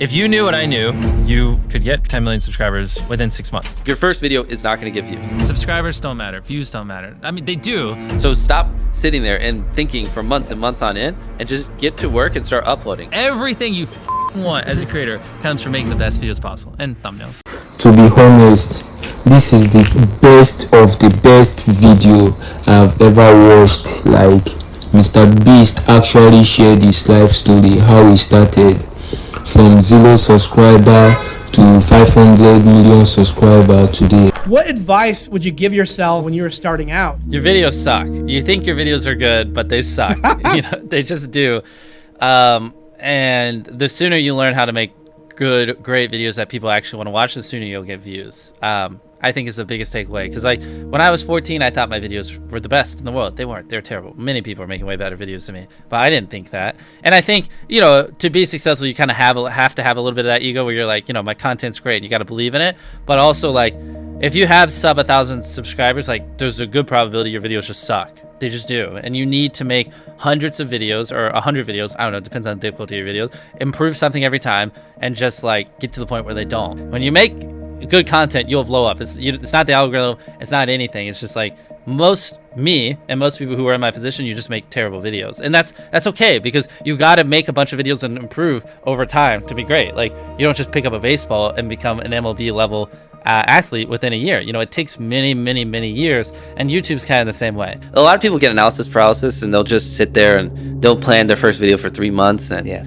If you knew what I knew, you could get 10 million subscribers within 6 months. Your first video is not going to get views. Subscribers don't matter. Views don't matter. I mean, they do. So stop sitting there and thinking for months and months on end and just get to work and start uploading. Everything you want as a creator comes from making the best videos possible and thumbnails. To be honest, this is the best of the best video I've ever watched. Like, Mr. Beast actually shared his life story, how he started from 0 subscriber to 500 million subscriber today. What advice would you give yourself when you were starting out? Your videos suck. You think your videos are good, but they suck. They just do. And the sooner you learn how to make good, great videos that people actually want to watch, the sooner you'll get views. I think is the biggest takeaway. Because like when I was 14, I thought my videos were the best in the world. They weren't. They're terrible. Many people are making way better videos than me, but I didn't think that. And I think, you know, to be successful, you kind of have to have a little bit of that ego where you're like, you know, my content's great and you got to believe in it. But also, like, if you have sub 1,000 subscribers, like, there's a good probability your videos just suck. They just do. And you need to make hundreds of videos or 100 videos. I don't know, depends on the difficulty of your videos. Improve something every time and just like get to the point where they don't. When you make good content, you'll blow up. It's not the algorithm. It's not anything. It's just like me and most people who are in my position, you just make terrible videos. And that's okay, because you got to make a bunch of videos and improve over time to be great. Like, you don't just pick up a baseball and become an MLB level athlete within a year. You know, it takes many years, and YouTube's kind of the same way. A lot of people get analysis paralysis and they'll just sit there and they'll plan their first video for 3 months. And yeah,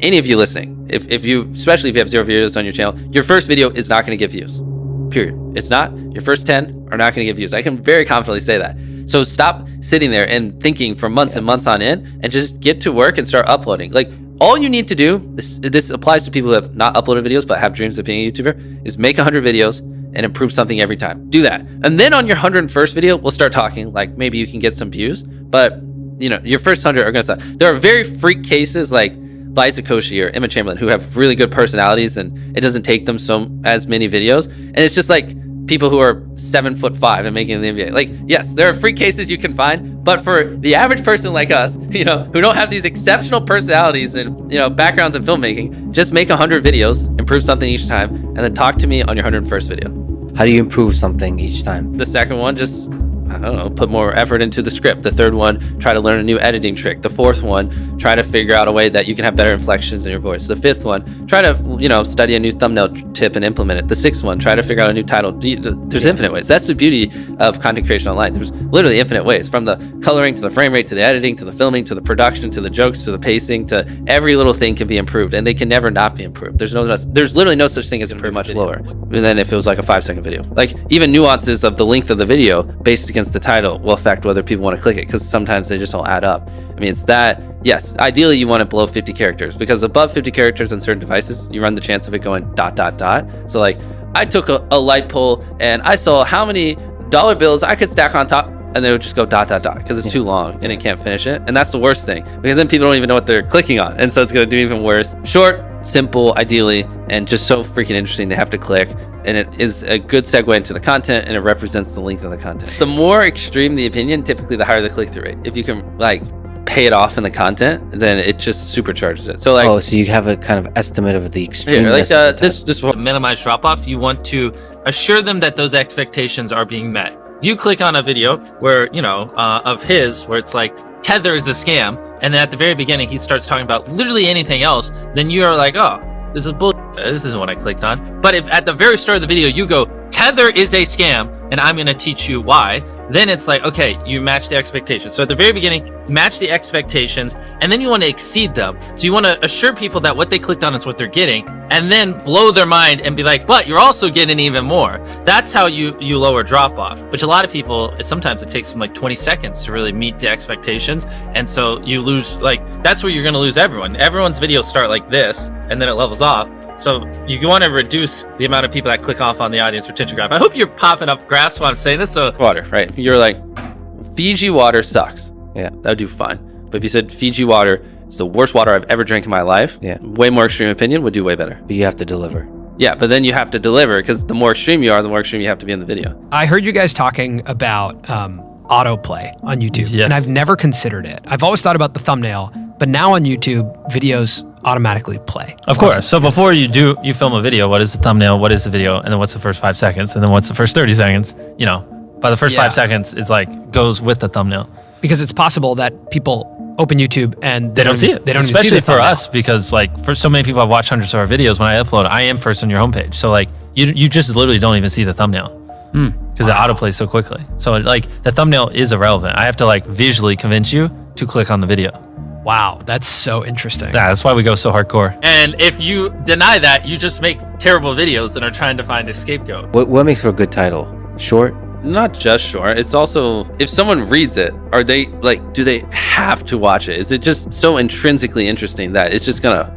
any of you listening, if you, especially if you have 0 videos on your channel, your first video is not going to get views, period. It's not. Your first 10 are not going to get views. I can very confidently say that. So stop sitting there and thinking for months and months on end and just get to work and start uploading. Like, all you need to do, this applies to people who have not uploaded videos but have dreams of being a YouTuber, is make 100 videos and improve something every time. Do that. And then on your 101st video, we'll start talking, like, maybe you can get some views, but you know, your first 100 are gonna suck. There are very freak cases like Liza Koshy or Emma Chamberlain who have really good personalities and it doesn't take them as many videos. And it's just like people who are 7'5" and making the NBA. Like, yes, there are freak cases you can find, but for the average person like us, you know, who don't have these exceptional personalities and, you know, backgrounds in filmmaking, just make 100 videos, improve something each time, and then talk to me on your 101st video. How do you improve something each time? The second one, just, I don't know, put more effort into the script. The third one, try to learn a new editing trick. The fourth one, try to figure out a way that you can have better inflections in your voice. The fifth one, try to, you know, study a new thumbnail tip and implement it. The sixth one, try to figure out a new title. There's infinite ways. That's the beauty of content creation online. There's literally infinite ways, from the coloring to the frame rate to the editing to the filming to the production to the jokes to the pacing to every little thing can be improved, and they can never not be improved. There's literally no such thing as improve much lower than if it was like a 5-second video. Like, even nuances of the length of the video based against the title will affect whether people want to click it, because sometimes they just don't add up. I mean, it's that, yes, ideally you want it below 50 characters, because above 50 characters on certain devices, you run the chance of it going ... So like, I took a light pole and I saw how many dollar bills I could stack on top, and they would just go ... because it's too long and it can't finish it. And that's the worst thing, because then people don't even know what they're clicking on, and so it's going to do even worse. Short, simple, ideally, and just so freaking interesting they have to click, and it is a good segue into the content, and it represents the length of the content. The more extreme the opinion, typically the higher the click-through rate. If you can like pay it off in the content, then it just supercharges it. So like, oh, so you have a kind of estimate of the extreme. Like this To minimize drop-off, you want to assure them that those expectations are being met. If you click on a video where, you know, of his, where it's like, Tether is a scam, and then at the very beginning he starts talking about literally anything else, then you are like, oh, this is bullshit. This isn't what I clicked on. But if at the very start of the video you go, Tether is a scam, and I'm going to teach you why, then it's like, okay, you match the expectations. So at the very beginning, match the expectations, and then you want to exceed them. So you want to assure people that what they clicked on is what they're getting, and then blow their mind and be like, but you're also getting even more. That's how you lower drop off, which a lot of people, sometimes it takes them like 20 seconds to really meet the expectations. And so you lose, like, that's where you're going to lose everyone. Everyone's videos start like this, and then it levels off. So you want to reduce the amount of people that click off on the audience retention graph. I hope you're popping up graphs while I'm saying this. So water, right? You're like, Fiji water sucks. Yeah, that would do fine. But if you said Fiji water is the worst water I've ever drank in my life, yeah, way more extreme opinion would do way better. But you have to deliver. Yeah, but then you have to deliver, because the more extreme you are, the more extreme you have to be in the video. I heard you guys talking about autoplay on YouTube, yes. and I've never considered it. I've always thought about the thumbnail, but now on YouTube, videos automatically play. Of course. So before you film a video, what is the thumbnail? What is the video? And then what's the first 5 seconds? And then what's the first 30 seconds? You know, by the first 5 seconds is like goes with the thumbnail. Because it's possible that people open YouTube and They don't see it. They don't Especially even see the for thumbnail. us, because like for so many people I've watched hundreds of our videos, when I upload, I am first on your homepage. So like you just literally don't even see the thumbnail. Because it autoplays so quickly. So like the thumbnail is irrelevant. I have to like visually convince you to click on the video. Wow, that's so interesting. Yeah, that's why we go so hardcore. And if you deny that, you just make terrible videos and are trying to find a scapegoat. What makes for a good title? Short? Not just short. It's also, if someone reads it, are they like, do they have to watch it? Is it just so intrinsically interesting that it's just gonna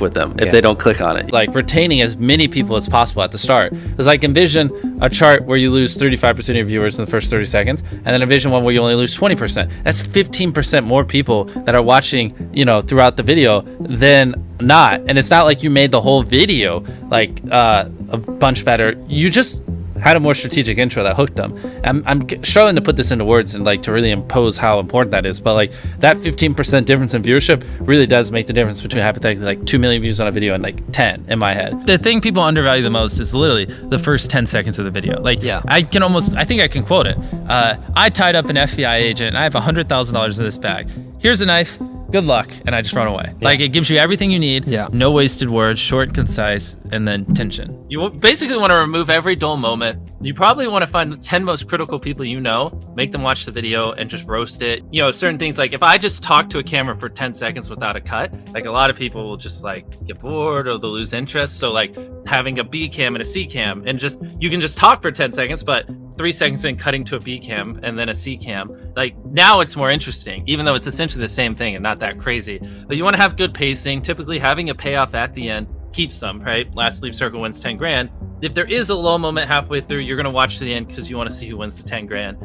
with them if they don't click on it? Like retaining as many people as possible at the start. Because like envision a chart where you lose 35% of your viewers in the first 30 seconds, and then envision one where you only lose 20%. That's 15% more people that are watching, you know, throughout the video than not. And it's not like you made the whole video like a bunch better. You just had a more strategic intro that hooked them. I'm struggling to put this into words and like to really impose how important that is, but like that 15% difference in viewership really does make the difference between hypothetically like 2 million views on a video and like 10 in my head. The thing people undervalue the most is literally the first 10 seconds of the video. Like I think I can quote it. I tied up an FBI agent and I have $100,000 in this bag. Here's a knife. Good luck, and I just run away. Like it gives you everything you need. No wasted words, short and concise, and then tension. You basically want to remove every dull moment. You probably want to find the 10 most critical people you know, make them watch the video, and just roast it. You know, certain things like if I just talk to a camera for 10 seconds without a cut, like a lot of people will just like get bored or they'll lose interest. So like having a B cam and a C cam, and just you can just talk for 10 seconds, but 3 seconds in cutting to a B cam and then a C cam. Like now it's more interesting, even though it's essentially the same thing and not that crazy. But you want to have good pacing. Typically having a payoff at the end keeps them, right? Last leave circle wins 10 grand. If there is a low moment halfway through, you're going to watch to the end because you want to see who wins the 10 grand.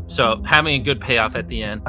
So having a good payoff at the end.